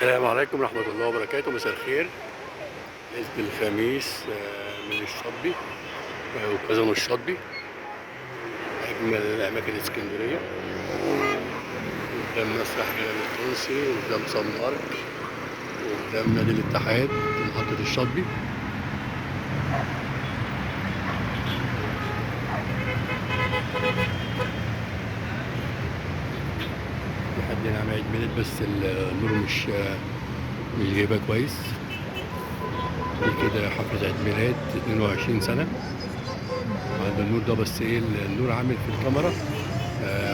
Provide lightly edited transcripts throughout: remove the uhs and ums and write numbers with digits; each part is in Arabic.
السلام عليكم ورحمة الله وبركاته. مساء الخير. حزب الخميس من الشاطبي وكازون الشاطبي، أجمل أماكن اسكندرية. قدام مسرح جلال التونسي، وقدام صن دارك، وقدام نادي الاتحاد محطة الشاطبي. في حد هنا عامل عيد ميلاد بس النور مش جايبها كويس. دي كده حفلة عيد ميلاد 22 سنة. عند النور ده بس ايه النور عامل في الكاميرا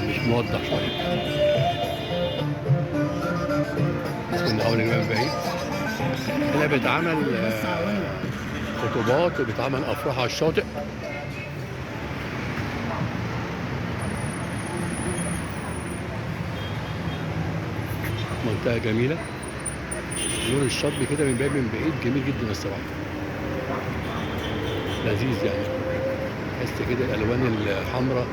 مش موضح شوية. كنا أول من بعيد. هنا بيتعمل خطوبات وبيتعمل أفراح على الشاطئ. منطقة جميلة. نور الشاطبي كده من بعيد جميل جدا الصراحة، لذيذ يعني. تحس كده الألوان الحمراء.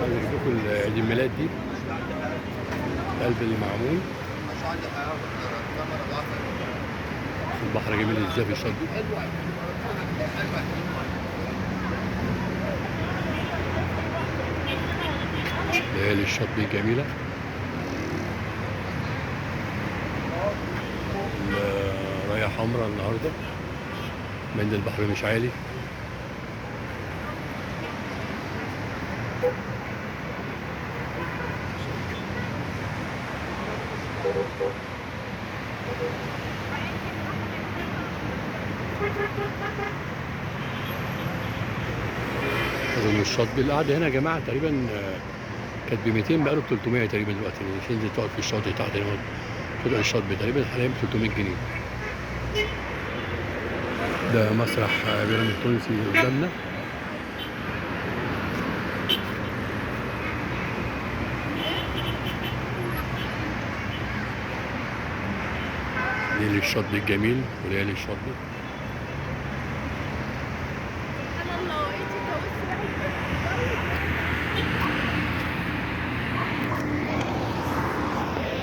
هجيب لكم عيد الميلاد دي قلب اللي معمول. البحر جميل ازاي في الشاطبي. ليالي الشاطبي جميلة. راية حمراء النهارده من البحر مش عالي. أظن الشاطبي القعدة هنا يا جماعة تقريبا كانت ب 200، بقاله ب 300 تقريبا دلوقتي. مش تنزل تقعد في الشاطئ تحت هنا تقعد الشاطبي تقريبا حاليا ب 300 جنيه. ده مسرح جلال التونسي قدامنا. ليالي الشاطبي الجميل وليالي الشاطبي.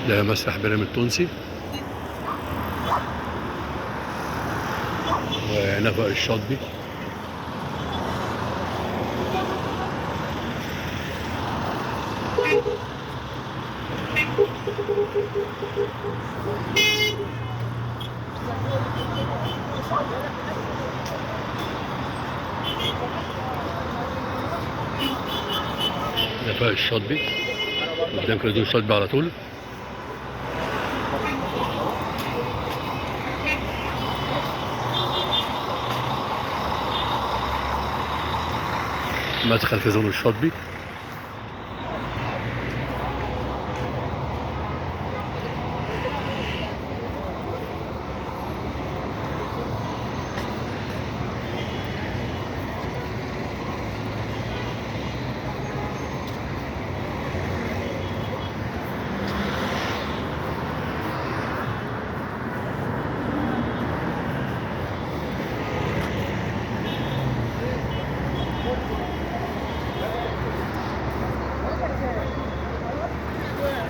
ده مسرح بيرام التونسي ونفق الشاطبي. نفق الشاطبي قدام كده الشاطبي على طول. مدخل كازون الشاطبي.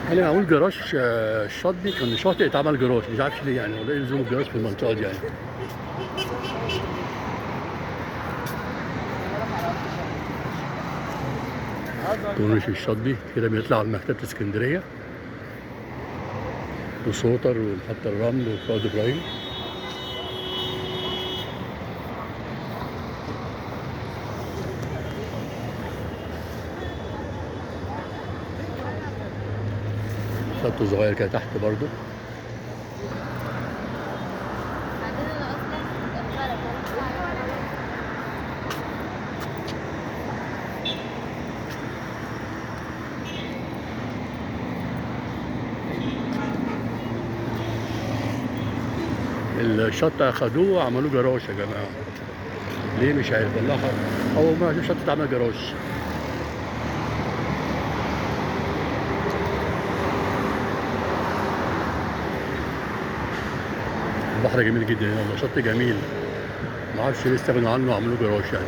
هنا معمول جراج الشاطبي، كان شاطئ اتعمل جراج، مش عارف ليه يعني، ولا ايه لزوم الجراج في المنطقه دي يعني. كورنيش الشاطبي كده بيطلع على مكتبة اسكندريه وسوتر ومحطة الرمل وفؤاد ابراهيم. خط صغير كده تحت برضو. الشط اخدوه وعملوه جراج يا جماعه، ليه مش عارف والله. اول ما اشوف شط اتعمل جراج. البحر جميل جدا هنا والله، شط جميل. ما اعرفش ليه استغنوا عنه وعملوه جراج يعني.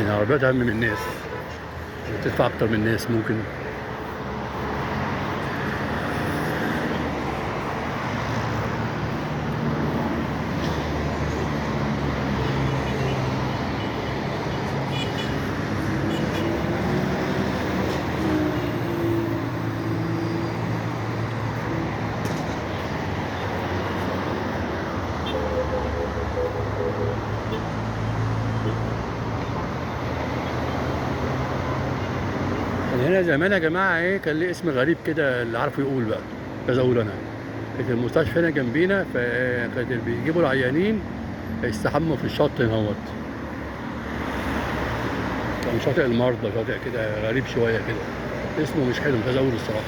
يعني العربيات أهم من الناس، بتدفع أكتر من الناس ممكن. كان هنا زمان يا جماعة إيه، كان ليه اسم غريب كده، اللي عارفه يقول بقى، مش أقول أنا. كانت المستشفى هنا جنبينا، فكانت بيجيبوا العيانين يستحموا في الشط هنا. كان شاطئ المرضى، شاطئ كده غريب شوية كده، اسمه مش حلو، مش أقول الصراحة.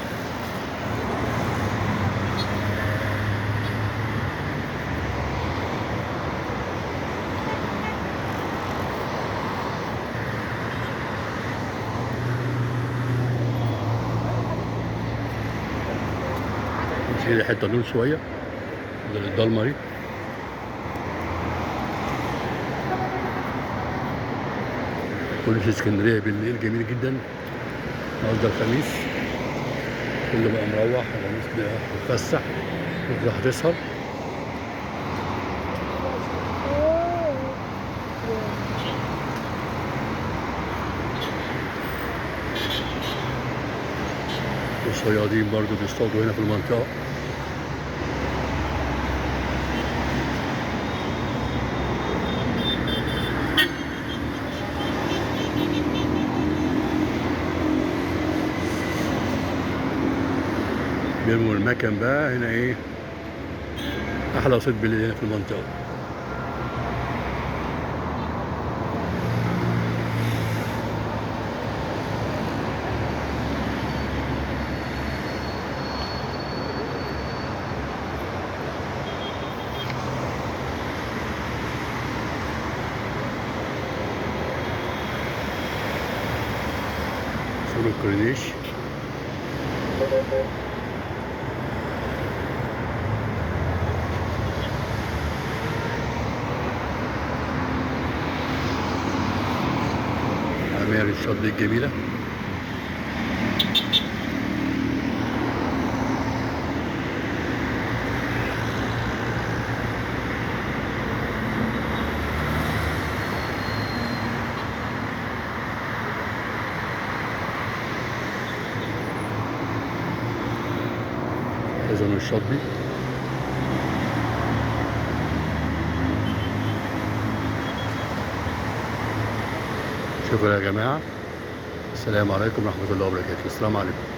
مش كده حتة دول شوية بدل الضلمة دي. كل في اسكندرية بالليل جميل جدا، النهارده الخميس، كله بقى مروح، الناس بتتفسح وتروح تسهر. والصيادين برضو بيصطادوا هنا في المنطقة. بيرموا المكن بقى هنا ايه، أحلى صيد بالليل هنا في المنطقة. سور الكورنيش. عماير الشط دي الجميلة. خزان الشاطبي. شكرا يا جماعة، السلام عليكم ورحمة الله وبركاته. السلام عليكم.